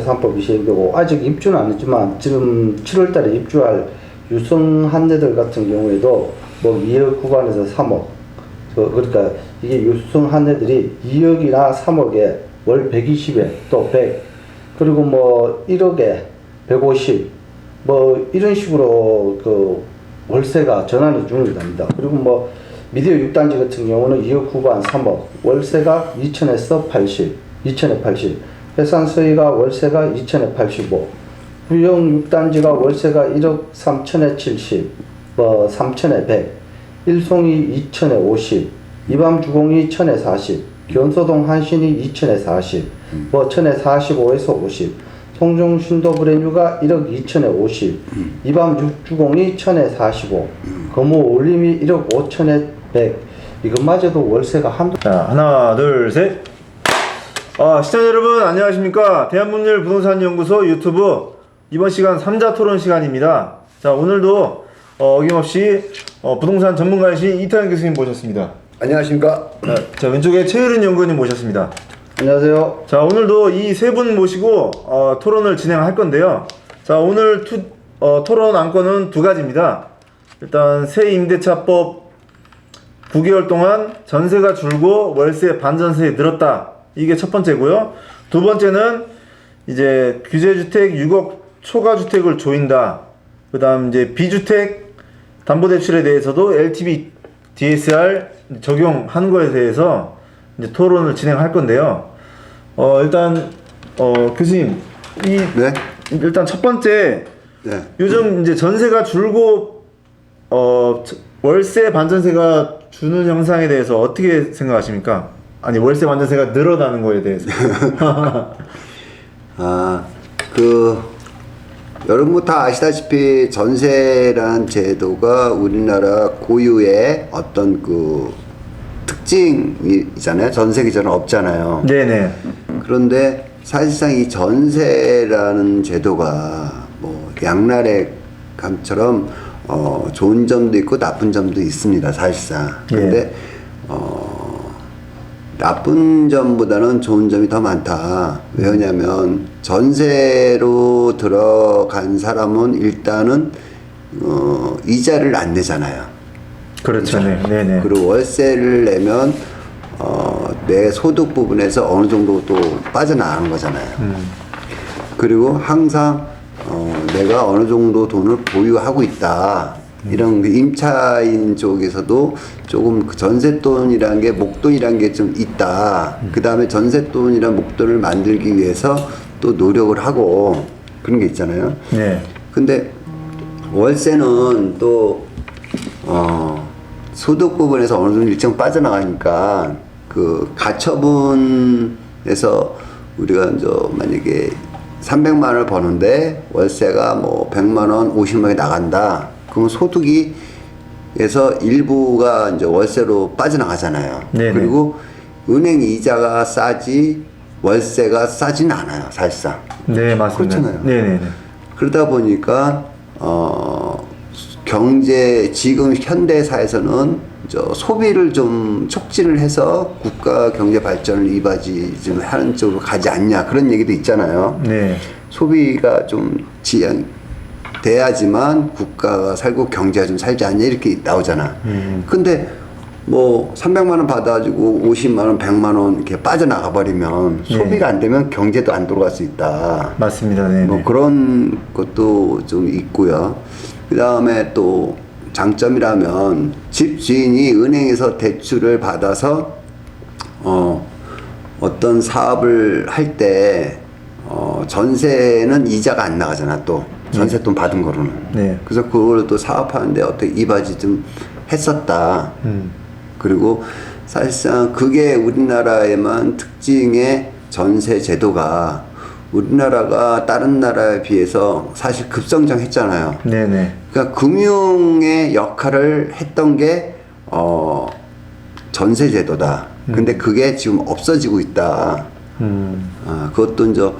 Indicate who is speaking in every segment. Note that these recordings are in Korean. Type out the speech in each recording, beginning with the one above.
Speaker 1: 3법이 시행되고, 아직 입주는 안 했지만 지금 7월 달에 입주할 유성 한대들 같은 경우에도 뭐 2억 구간에서 3억, 그러니까 이게 유성 한대들이 2억이나 3억에 월 120에 또 100, 그리고 뭐 1억에 150, 뭐 이런 식으로 그 월세가 전환이 중요합니다. 그리고 뭐 미디어 6단지 같은 경우는 2억 후반 3억, 월세가 2천에서 80, 2천에 80, 해산서희가 월세가 2천에 85, 부영 6단지가 월세가 1억 3천에 70, 뭐 3천에 100, 일송이 2천에 50, 이밤주공이 1000에 40, 견소동 한신이 2천에 40, 뭐 1000에 45에서 50, 송정 신도브레뉴가 1억 2천에 50, 이밤 육주공이 1000에 45, 거모 올림이 1억 5천에 100. 이것마저도 월세가 한두.
Speaker 2: 자, 하나, 둘, 셋. 시청자 여러분, 안녕하십니까? 대한문율 부동산연구소 유튜브 이번 시간 3자 토론 시간입니다. 자, 오늘도 어김없이 부동산 전문가이신 이태환 교수님 모셨습니다.
Speaker 3: 안녕하십니까?
Speaker 2: 자, 왼쪽에 최유린 연구원님 모셨습니다.
Speaker 1: 안녕하세요.
Speaker 2: 자, 오늘도 이 세 분 모시고 토론을 진행할 건데요. 자, 오늘 토론 안건은 두 가지입니다. 일단 새 임대차법 9개월 동안 전세가 줄고 월세 반전세에 늘었다. 이게 첫 번째고요. 두 번째는 이제 규제주택 6억 초과주택을 조인다. 그 다음 이제 비주택 담보대출에 대해서도 LTV DSR 적용하는 거에 대해서 이제 토론을 진행할 건데요. 일단 교수님
Speaker 3: 네?
Speaker 2: 일단 첫 번째,
Speaker 3: 네.
Speaker 2: 요즘 이제 전세가 줄고 월세 반전세가 주는 현상에 대해서 어떻게 생각하십니까? 아니, 월세 반전세가 늘어나는 거에 대해서.
Speaker 3: 여러분 다 아시다시피 전세란 제도가 우리나라 고유의 어떤 그 특징이잖아요. 전세 기준은 없잖아요.
Speaker 2: 네네.
Speaker 3: 그런데 사실상 이 전세라는 제도가 뭐 양날의 감처럼 좋은 점도 있고 나쁜 점도 있습니다. 사실상. 그런데 나쁜 점보다는 좋은 점이 더 많다. 왜냐하면 전세로 들어간 사람은 일단은 이자를 안 내잖아요.
Speaker 2: 그렇죠. 네네.
Speaker 3: 그리고 월세를 내면 내 소득 부분에서 어느 정도 또 빠져나가는 거잖아요. 그리고 항상 내가 어느 정도 돈을 보유하고 있다. 이런 그 임차인 쪽에서도 조금 그 전셋돈이라는 게 목돈이라는 게 좀 있다. 그 다음에 전셋돈이란 목돈을 만들기 위해서 또 노력을 하고 그런 게 있잖아요.
Speaker 2: 네.
Speaker 3: 근데 월세는 또 소득 부분에서 어느 정도 일정 빠져나가니까 그 가처분에서 우리가 이제 만약에 300만 원을 버는데 월세가 뭐 100만 원, 50만 원이 나간다. 그럼 소득이 에서 일부가 이제 월세로 빠져나가잖아요.
Speaker 2: 네네.
Speaker 3: 그리고 은행 이자가 싸지 월세가 싸지는 않아요, 사실상.
Speaker 2: 네, 맞습니다.
Speaker 3: 그렇잖아요.
Speaker 2: 네네네.
Speaker 3: 그러다 보니까 경제 지금 현대사에서는 소비를 좀 촉진을 해서 국가 경제 발전을 이바지 하는 쪽으로 가지 않냐 그런 얘기도 있잖아요.
Speaker 2: 네.
Speaker 3: 소비가 좀 돼야지만 국가가 살고 경제가 좀 살지 않냐 이렇게 나오잖아. 근데 뭐 300만 원 받아가지고 50만 원, 100만 원 이렇게 빠져나가 버리면 소비가 안 되면 경제도 안 돌아갈 수 있다.
Speaker 2: 맞습니다. 네네.
Speaker 3: 뭐 그런 것도 좀 있고요. 그 다음에 또 장점이라면 집 주인이 은행에서 대출을 받아서 어떤 사업을 할 때 전세는 이자가 안 나가잖아. 또 전세돈 받은 거로는.
Speaker 2: 네.
Speaker 3: 그래서 그걸 또 사업하는데 어떻게 이바지 좀 했었다. 그리고 사실상 그게 우리나라에만 특징의 전세 제도가 우리나라가 다른 나라에 비해서 사실 급성장했잖아요.
Speaker 2: 네네.
Speaker 3: 그러니까 금융의 역할을 했던 게 전세 제도다. 근데 그게 지금 없어지고 있다. 그것도 이제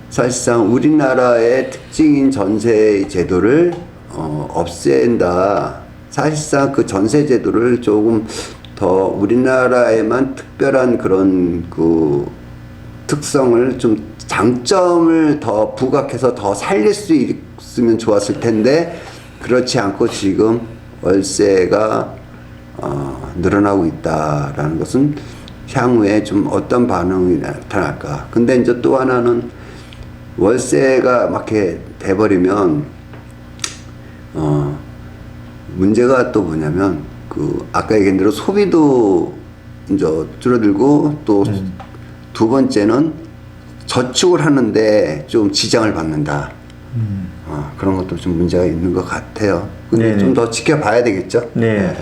Speaker 3: 사실상 우리나라의 특징인 전세 제도를 없앤다. 사실상 그 전세 제도를 조금 더 우리나라에만 특별한 그런 그 특성을 좀 장점을 더 부각해서 더 살릴 수 있으면 좋았을 텐데 그렇지 않고 지금 월세가 늘어나고 있다라는 것은 향후에 좀 어떤 반응이 나타날까. 근데 이제 또 하나는 월세가 막 이렇게 돼버리면 문제가 또 뭐냐면 그 아까 얘기한 대로 소비도 이제 줄어들고 또 두 번째는 저축을 하는데 좀 지장을 받는다. 그런 것도 좀 문제가 있는 것 같아요. 근데 좀 더 지켜봐야 되겠죠.
Speaker 2: 네.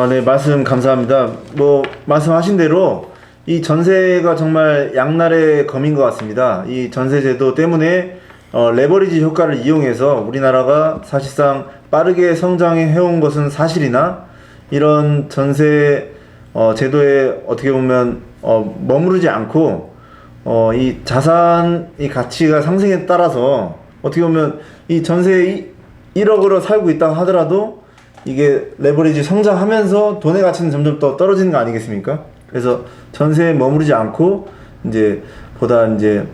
Speaker 2: 네, 말씀 감사합니다. 뭐 말씀하신 대로 이 전세가 정말 양날의 검인 것 같습니다. 이 전세 제도 때문에 레버리지 효과를 이용해서 우리나라가 사실상 빠르게 성장해 해온 것은 사실이나 이런 전세 제도에 어떻게 보면 머무르지 않고 이 자산의 가치가 상승에 따라서 어떻게 보면 이 전세 1억으로 살고 있다 하더라도 이게 레버리지 성장하면서 돈의 가치는 점점 더 떨어지는 거 아니겠습니까? 그래서 전세에 머무르지 않고 이제 보다 이제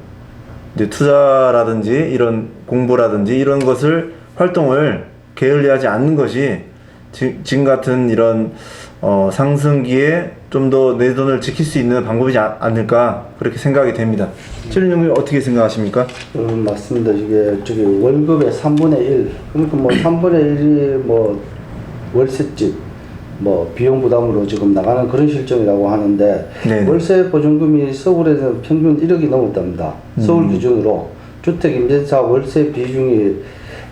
Speaker 2: 투자라든지 이런 공부라든지 이런 것을 활동을 게을리하지 않는 것이 지금 같은 이런 상승기에 좀 더 내 돈을 지킬 수 있는 방법이지 않을까 그렇게 생각이 됩니다. 최윤영님 어떻게 생각하십니까?
Speaker 1: 맞습니다. 이게 저기 월급의 3분의 1 그러니까 뭐 3분의 1이 뭐 월세집 뭐 비용 부담으로 지금 나가는 그런 실정이라고 하는데
Speaker 2: 네네.
Speaker 1: 월세 보증금이 서울에는 평균 1억이 넘었답니다. 서울 기준으로 주택 임대차 월세 비중이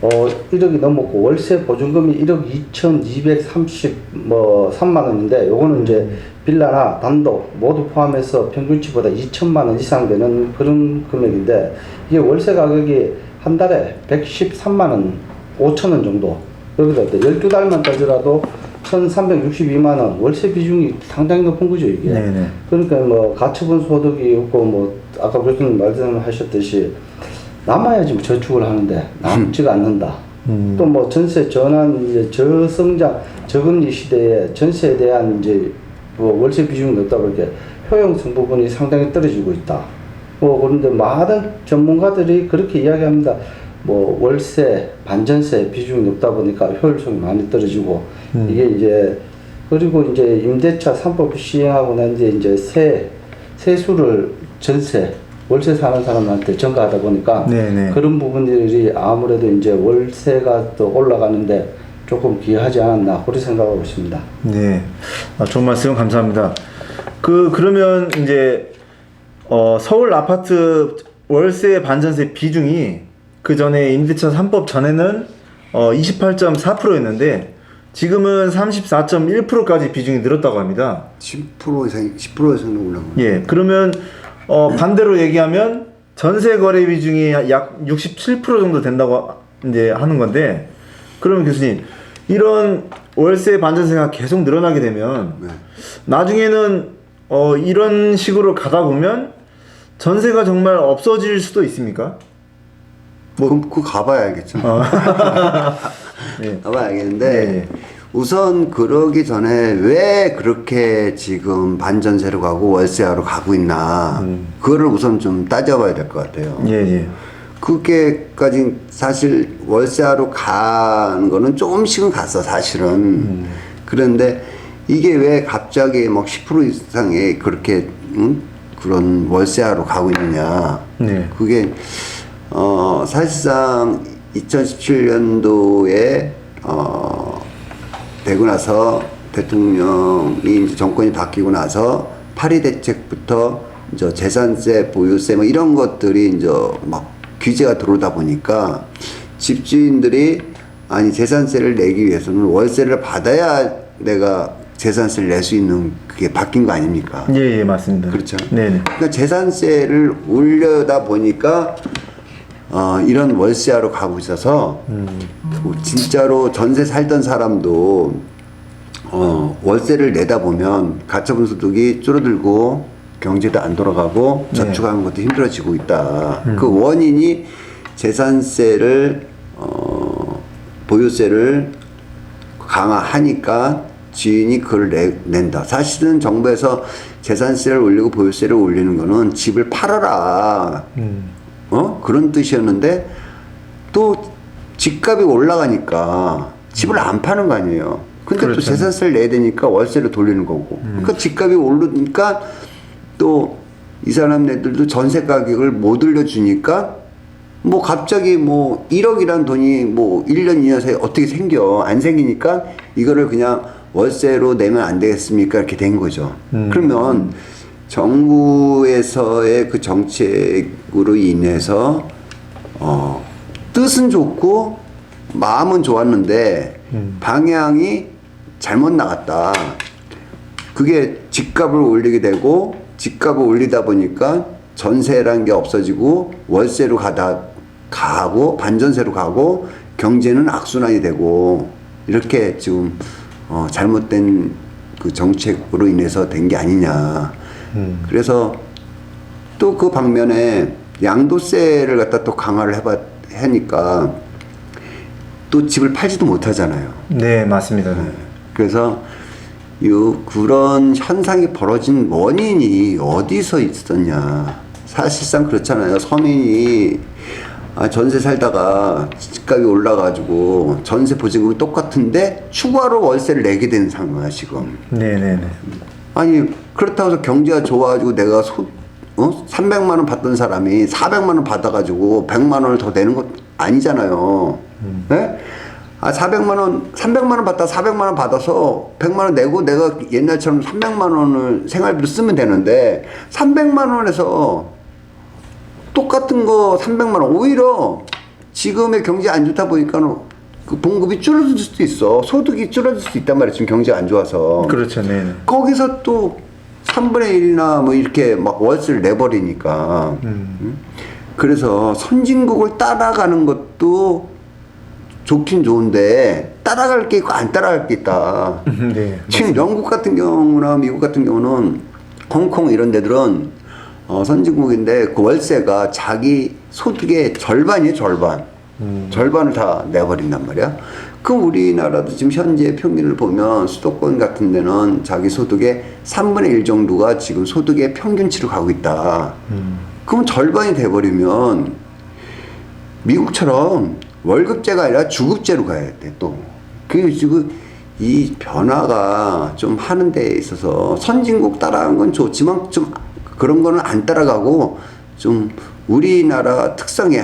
Speaker 1: 1억이 넘었고 월세 보증금이 1억 2,233만 원인데 요거는 이제 빌라나 단독 모두 포함해서 평균치보다 2천만 원 이상 되는 그런 금액인데 이게 월세 가격이 한 달에 113만 원 5천 원 정도 여기다 12달만 따지라도 1,362만 원 월세 비중이 상당히 높은 거죠 이게.
Speaker 2: 네네.
Speaker 1: 그러니까 뭐 가처분 소득이 없고 뭐 아까 교수님 말씀하셨듯이 남아야지 뭐 저축을 하는데 남지가 않는다. 또 뭐 전세 전환 이제 저성장 저금리 시대에 전세에 대한 이제 뭐 월세 비중이 높다 보니까 효용성 부분이 상당히 떨어지고 있다. 뭐 그런데 많은 전문가들이 그렇게 이야기합니다. 뭐 월세 반전세 비중이 높다 보니까 효율성이 많이 떨어지고 이게 이제 그리고 이제 임대차 3법 시행하고 난 뒤에 이제 세수를 전세 월세 사는 사람한테 전가하다 보니까
Speaker 2: 네네.
Speaker 1: 그런 부분들이 아무래도 이제 월세가 또 올라가는데 조금 기여하지 않았나 그렇게 생각하고 있습니다.
Speaker 2: 네, 좋은 말씀 감사합니다. 그러면 이제 서울 아파트 월세 반전세 비중이 그 전에 임대차 3법 전에는 28.4%였는데 지금은 34.1%까지 비중이 늘었다고 합니다.
Speaker 3: 10% 이상 10% 이상 올라가.
Speaker 2: 예, 그러면 반대로 얘기하면 전세 거래 비중이 약 67% 정도 된다고 이제 하는 건데, 그러면 교수님 이런 월세 반전세가 계속 늘어나게 되면
Speaker 3: 네.
Speaker 2: 나중에는 이런 식으로 가다 보면 전세가 정말 없어질 수도 있습니까?
Speaker 3: 그럼 그거 가봐야 알겠죠.
Speaker 2: 네.
Speaker 3: 가봐야 알겠는데
Speaker 2: 네.
Speaker 3: 우선 그러기 전에 왜 그렇게 지금 반전세로 가고 월세화로 가고 있나 그거를 우선 좀 따져봐야 될 것 같아요.
Speaker 2: 예, 예.
Speaker 3: 그게까지 사실 월세화로 가는 거는 조금씩은 갔어 사실은. 그런데 이게 왜 갑자기 막 10% 이상의 그렇게 그런 월세화로 가고 있느냐.
Speaker 2: 네.
Speaker 3: 그게 사실상 2017년도에 되고 나서 대통령이 이제 정권이 바뀌고 나서 8.2 대책부터 이제 재산세, 보유세 뭐 이런 것들이 이제 막 규제가 들어오다 보니까 집주인들이 아니 재산세를 내기 위해서는 월세를 받아야 내가 재산세를 낼 수 있는 그게 바뀐 거 아닙니까?
Speaker 2: 예, 예, 맞습니다.
Speaker 3: 그렇죠.
Speaker 2: 네.
Speaker 3: 그러니까 재산세를 올려다 보니까 이런 월세화로 가고 있어서 진짜로 전세 살던 사람도 월세를 내다 보면 가처분 소득이 줄어들고 경제도 안 돌아가고 저축하는 것도 힘들어지고 있다. 그 원인이 재산세를 보유세를 강화하니까 주인이 그걸 낸다. 사실은 정부에서 재산세를 올리고 보유세를 올리는 거는 집을 팔아라. 그런 뜻이었는데 또 집값이 올라가니까 집을 안 파는 거 아니에요. 근데
Speaker 2: 그렇죠.
Speaker 3: 또 재산세를 내야 되니까 월세를 돌리는 거고. 그러니까 집값이 오르니까 또 이 사람네들도 전세 가격을 못 올려주니까 뭐 갑자기 뭐 1억이란 돈이 뭐 1년 2년 사이에 어떻게 생겨. 안 생기니까 이거를 그냥 월세로 내면 안 되겠습니까? 이렇게 된 거죠. 그러면 정부에서의 그 정책으로 인해서 뜻은 좋고 마음은 좋았는데 방향이 잘못 나갔다. 그게 집값을 올리게 되고 집값을 올리다 보니까 전세라는 게 없어지고 월세로 가고 반전세로 가고 경제는 악순환이 되고 이렇게 지금 잘못된 그 정책으로 인해서 된 게 아니냐. 그래서 또 그 방면에 양도세를 갖다 또 강화를 하니까 또 집을 팔지도 못하잖아요.
Speaker 2: 네, 맞습니다.
Speaker 3: 그래서 그런 현상이 벌어진 원인이 어디서 있었냐. 사실상 그렇잖아요. 서민이 전세 살다가 집값이 올라가지고 전세 보증금이 똑같은데 추가로 월세를 내게 되는 상황이야 지금.
Speaker 2: 네네네.
Speaker 3: 아니 그렇다고 해서 경제가 좋아가지고 내가 300만 원 받던 사람이 400만 원 받아가지고 100만 원을 더 내는 것 아니잖아요. 네? 400만 원, 300만 원 받다 400만 원 받아서 100만 원 내고 내가 옛날처럼 300만 원을 생활비로 쓰면 되는데 300만 원에서 똑같은 거 300만 원 오히려 지금의 경제 안 좋다 보니까 그 봉급이 줄어들 수도 있어. 소득이 줄어들 수도 있단 말이야. 지금 경제가 안 좋아서.
Speaker 2: 그렇죠. 네네.
Speaker 3: 거기서 또 3분의 1이나 뭐 이렇게 막 월세를 내버리니까. 그래서 선진국을 따라가는 것도 좋긴 좋은데 따라갈 게 있고 안 따라갈 게 있다.
Speaker 2: 네.
Speaker 3: 지금 영국 같은 경우나 미국 같은 경우는 홍콩 이런 데들은 선진국인데 그 월세가 자기 소득의 절반이에요. 절반. 절반을 다 내버린단 말이야. 그 우리나라도 지금 현재 평균을 보면 수도권 같은 데는 자기 소득의 3분의 1 정도가 지금 소득의 평균치로 가고 있다. 그럼 절반이 돼버리면 미국처럼 월급제가 아니라 주급제로 가야 돼, 또. 그 지금 이 변화가 좀 하는 데 있어서 선진국 따라가는 건 좋지만 좀 그런 거는 안 따라가고 좀 우리나라 특성의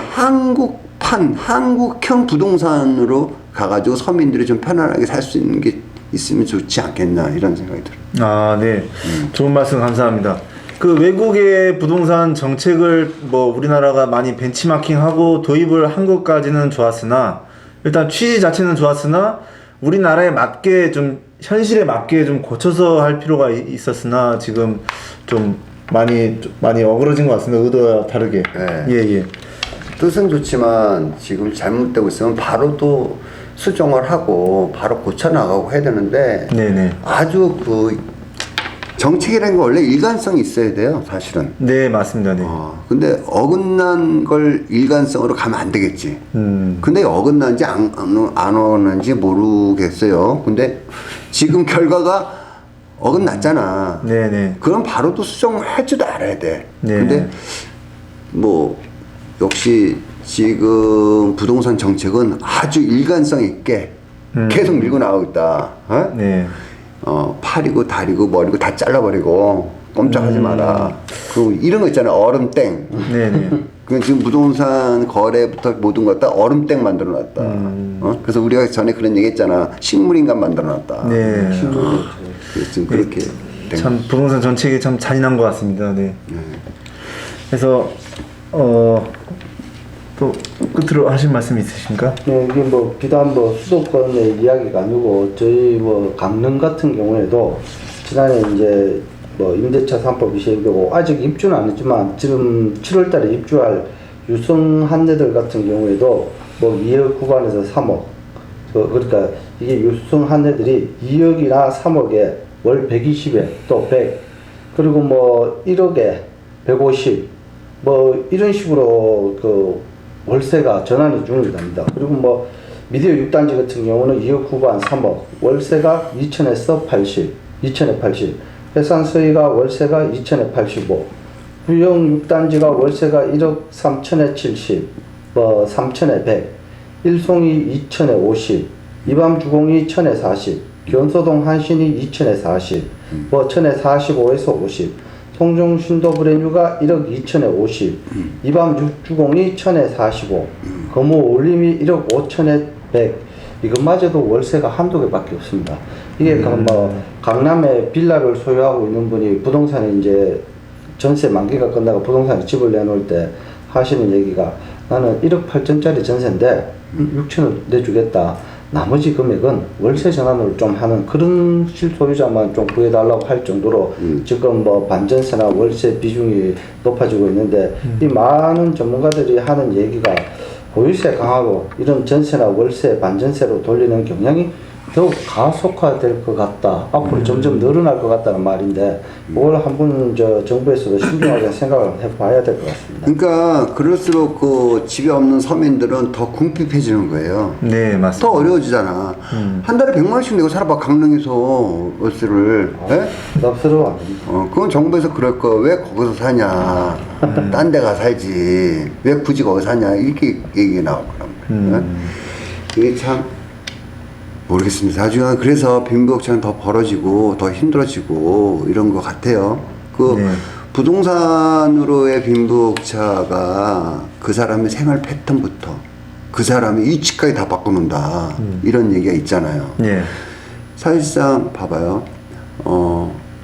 Speaker 3: 한국형 부동산으로 가가지고 서민들이 좀 편안하게 살 수 있는 게 있으면 좋지 않겠나 이런 생각이 들어요.
Speaker 2: 아, 네. 좋은 말씀 감사합니다. 그 외국의 부동산 정책을 뭐 우리나라가 많이 벤치마킹하고 도입을 한 것까지는 좋았으나 일단 취지 자체는 좋았으나 우리나라에 맞게 좀 현실에 맞게 좀 고쳐서 할 필요가 있었으나 지금 좀 많이 어그러진 것 같습니다. 의도와 다르게.
Speaker 3: 네.
Speaker 2: 예.
Speaker 3: 뜻은 좋지만 지금 잘못되고 있으면 바로 또 수정을 하고 바로 고쳐나가고 해야 되는데
Speaker 2: 네네.
Speaker 3: 아주 그 정책이라는 게 원래 일관성이 있어야 돼요, 사실은.
Speaker 2: 네, 맞습니다. 네.
Speaker 3: 근데 어긋난 걸 일관성으로 가면 안 되겠지. 근데 어긋난지 안 어긋난지 모르겠어요. 근데 지금 결과가 어긋났잖아.
Speaker 2: 네네.
Speaker 3: 그럼 바로 또 수정을 할 줄도 알아야 돼.
Speaker 2: 네.
Speaker 3: 근데 뭐 역시 지금 부동산 정책은 아주 일관성 있게 계속 밀고 나가고 있다.
Speaker 2: 네.
Speaker 3: 팔이고 다리고 머리고 다 잘라버리고 꼼짝하지 마라. 그리고 이런 거 있잖아요. 얼음땡.
Speaker 2: 네네.
Speaker 3: 그 지금 부동산 거래부터 모든 것 다 얼음땡 만들어놨다. 그래서 우리가 전에 그런 얘기했잖아. 식물인간 만들어놨다.
Speaker 2: 네.
Speaker 3: 지금 그렇게 된
Speaker 2: 참 부동산 정책이 참 잔인한 것 같습니다. 네. 그래서 또 끝으로 하실 말씀 있으십니까?
Speaker 1: 네, 이게 뭐 비단 뭐 수도권의 이야기가 아니고 저희 뭐 강릉 같은 경우에도 지난해 이제 뭐 임대차 3법이 시행되고 아직 입주는 안 했지만 지금 7월달에 입주할 유성 한대들 같은 경우에도 뭐 2억 구간에서 3억 그러니까 이게 유성 한대들이 2억이나 3억에 월 120에 또 100 그리고 뭐 1억에 150 뭐 이런 식으로 그 월세가 전환이 중요합니다. 그리고 뭐 미디어 6단지 같은 경우는 2억 후반 3억 월세가 2천에서 80, 2천에 80 해산서희가 월세가 2천에 85, 부영 6단지가 월세가 1억 3천에 70, 3천에 100, 일송이 2천에 50, 이밤주공이 1천에 40, 견소동 한신이 2천에 40, 천에 45에서 50, 송정 신도브레뉴가 1억 2천에 50, 이밤 육주공이 1천에 45, 거모 올림이 1억 5천에 100. 이것마저도 월세가 한두 개밖에 없습니다. 이게 강남에 빌라를 소유하고 있는 분이 부동산에 이제 전세 만기가 끝나고 부동산에 집을 내놓을 때 하시는 얘기가, 나는 1억 8천짜리 전세인데 6천을 내주겠다. 나머지 금액은 월세 전환을 좀 하는 그런 실소유자만 좀 구해달라고 할 정도로 지금 반전세나 월세 비중이 높아지고 있는데, 이 많은 전문가들이 하는 얘기가 보유세 강화로 이런 전세나 월세, 반전세로 돌리는 경향이 더욱 가속화될 것 같다. 앞으로 점점 늘어날 것 같다는 말인데, 이걸 한번 정부에서도 신중하게 생각을 해봐야 될 것 같습니다.
Speaker 3: 그러니까 그럴수록 그 집이 없는 서민들은 더 궁핍해지는 거예요.
Speaker 2: 네, 맞습니다.
Speaker 3: 더 어려워지잖아. 한 달에 100만 원씩 내고 살아봐, 강릉에서 월세를. 예?
Speaker 1: 부담스러워 안 됩니다.
Speaker 3: 그건 정부에서 그럴 거, 왜 거기서 사냐. 딴 데 가 살지. 왜 굳이 거기 사냐. 이렇게 얘기 나올 거란 말이에요. 이게 참 모르겠습니다. 나중에 그래서 빈부격차는 더 벌어지고 더 힘들어지고 이런 것 같아요.
Speaker 2: 네.
Speaker 3: 부동산으로의 빈부격차가 그 사람의 생활 패턴부터 그 사람의 위치까지 다 바꿔놓는다. 이런 얘기가 있잖아요.
Speaker 2: 네.
Speaker 3: 사실상 봐봐요.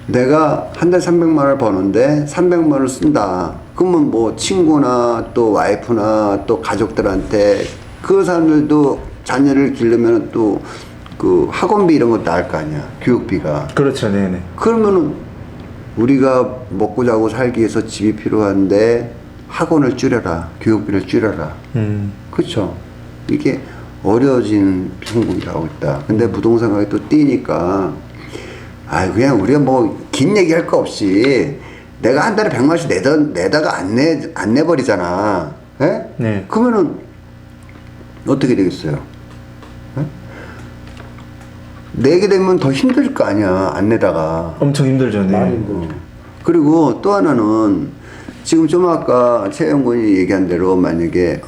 Speaker 3: 내가 한 달 300만 원을 버는데 300만 원을 쓴다. 그러면 뭐 친구나 또 와이프나 또 가족들한테, 그 사람들도 자녀를 기르면 또 그 학원비 이런 것도 나을 거 아니야. 교육비가.
Speaker 2: 그렇죠, 네네.
Speaker 3: 그러면은 우리가 먹고 자고 살기 위해서 집이 필요한데 학원을 줄여라. 교육비를 줄여라. 그렇죠. 이게 어려워진 형국이 나오고 있다. 근데 부동산 가격이 또 뛰니까, 그냥 우리가 뭐 긴 얘기 할 거 없이 내가 한 달에 100만 원씩 내다가 안 내버리잖아. 예?
Speaker 2: 네.
Speaker 3: 그러면은 어떻게 되겠어요? 예? 내게 되면 더 힘들 거 아니야. 안 내다가.
Speaker 2: 엄청 힘들죠, 네.
Speaker 1: 많이 힘들죠.
Speaker 3: 그리고 또 하나는 지금 좀 아까 최영군이 얘기한 대로 만약에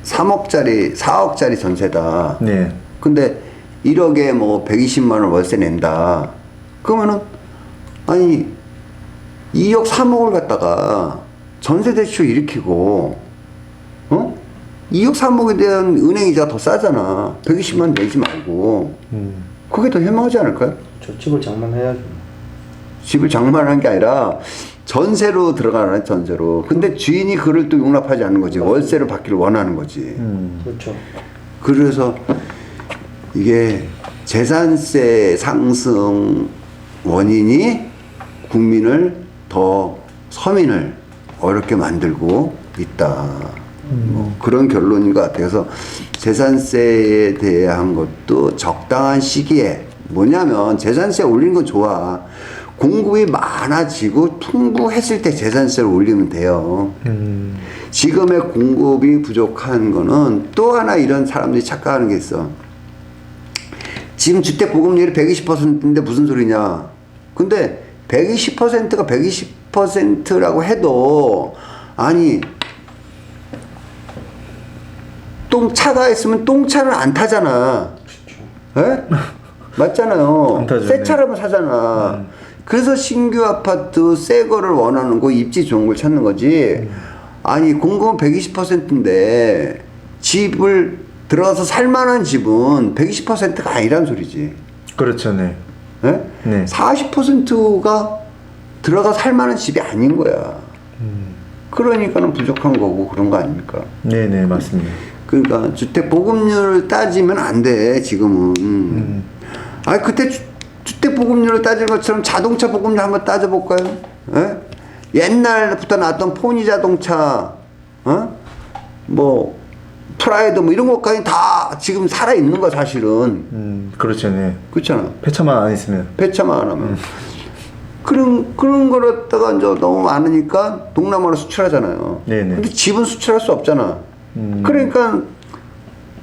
Speaker 3: 3억짜리 4억짜리 전세다.
Speaker 2: 네.
Speaker 3: 근데 1억에 뭐 120만 원 월세 낸다. 그러면은 아니 2억 3억을 갖다가 전세 대출 일으키고 2억 3억에 대한 은행이자 더 싸잖아. 120만 원 내지 말고. 그게 더 현명하지 않을까요?
Speaker 1: 저 집을 장만해야죠.
Speaker 3: 집을 장만하는 게 아니라 전세로 들어가는, 전세로. 근데 주인이 그를 또 용납하지 않는 거지. 월세를 받기를 원하는 거지.
Speaker 1: 그렇죠.
Speaker 3: 그래서 이게 재산세 상승 원인이 국민을 더, 서민을 어렵게 만들고 있다. 뭐 그런 결론인 것 같아요. 그래서 재산세에 대한 것도 적당한 시기에, 뭐냐면 재산세 올리는 건 좋아. 공급이 많아지고 풍부했을 때 재산세를 올리면 돼요. 지금의 공급이 부족한 거는 또 하나 이런 사람들이 착각하는 게 있어. 지금 주택 보급률이 120%인데 무슨 소리냐. 근데 120%가 120%라고 해도, 아니 똥차가 있으면 똥차는 안 타잖아. 예? 맞잖아요.
Speaker 2: 안 타죠,
Speaker 3: 새
Speaker 2: 네.
Speaker 3: 차라면 사잖아. 그래서 신규 아파트 새 거를 원하는 거, 입지 좋은 걸 찾는 거지. 아니 공급은 120%인데 집을 들어가서 살만한 집은 120%가 아니란 소리지.
Speaker 2: 그렇죠, 네.
Speaker 3: 예?
Speaker 2: 네.
Speaker 3: 40%가 들어가 살만한 집이 아닌 거야. 그러니까는 부족한 거고 그런 거 아닙니까?
Speaker 2: 네네, 맞습니다.
Speaker 3: 그러니까 주택 보급률을 따지면 안 돼, 지금은. 그때 주택 보급률을 따질 것처럼 자동차 보급률 한번 따져볼까요? 예? 옛날부터 나왔던 포니 자동차, 뭐 프라이드 뭐 이런 것까지 다 지금 살아 있는 거 사실은.
Speaker 2: 그렇죠, 네.
Speaker 3: 그렇잖아.
Speaker 2: 폐차만 안 있으면.
Speaker 3: 폐차만 안 하면. 그런 걸 갖다가 이제 너무 많으니까 동남아로 수출하잖아요.
Speaker 2: 네네.
Speaker 3: 근데 집은 수출할 수 없잖아. 그러니까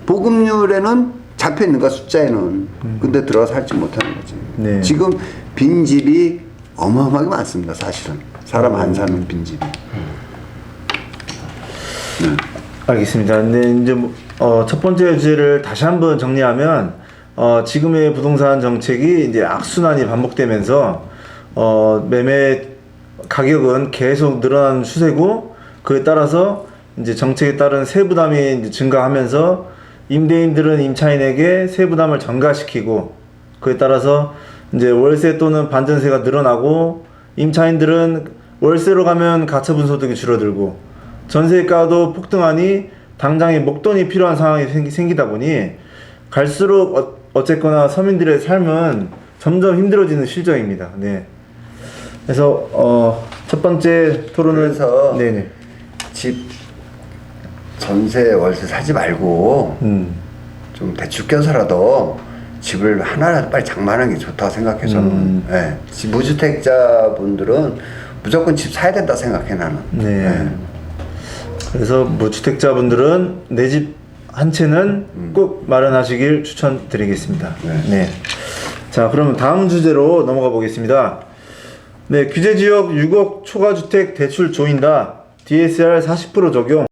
Speaker 3: 보급률에는 잡혀 있는 거야, 숫자에는. 근데 들어가서 살지 못하는 거지.
Speaker 2: 네.
Speaker 3: 지금 빈집이 어마어마하게 많습니다. 사실은 사람 안 사는 빈집이.
Speaker 2: 알겠습니다. 근데 이제 첫 번째 주제를 다시 한번 정리하면 지금의 부동산 정책이 이제 악순환이 반복되면서 매매 가격은 계속 늘어나는 추세고, 그에 따라서 이제 정책에 따른 세부담이 이제 증가하면서 임대인들은 임차인에게 세부담을 전가시키고, 그에 따라서 이제 월세 또는 반전세가 늘어나고, 임차인들은 월세로 가면 가처분 소득이 줄어들고, 전세가도 폭등하니 당장에 목돈이 필요한 상황이 생기다 보니 갈수록 어쨌거나 서민들의 삶은 점점 힘들어지는 실정입니다. 네. 그래서 첫 번째 토론은
Speaker 3: 그래서
Speaker 2: 네네.
Speaker 3: 집 전세 월세 사지 말고 좀 대출 껴서라도 집을 하나라도 빨리 장만하는 게 좋다고 생각해 저는. 예. 무주택자분들은 무조건 집 사야 된다 생각해 나는.
Speaker 2: 네.
Speaker 3: 예.
Speaker 2: 그래서 무주택자분들은 내 집 한 채는 꼭 마련하시길 추천드리겠습니다. 네. 자, 그럼 다음 주제로 넘어가 보겠습니다. 네, 규제지역 6억 초과주택 대출 조인다. DSR 40% 적용.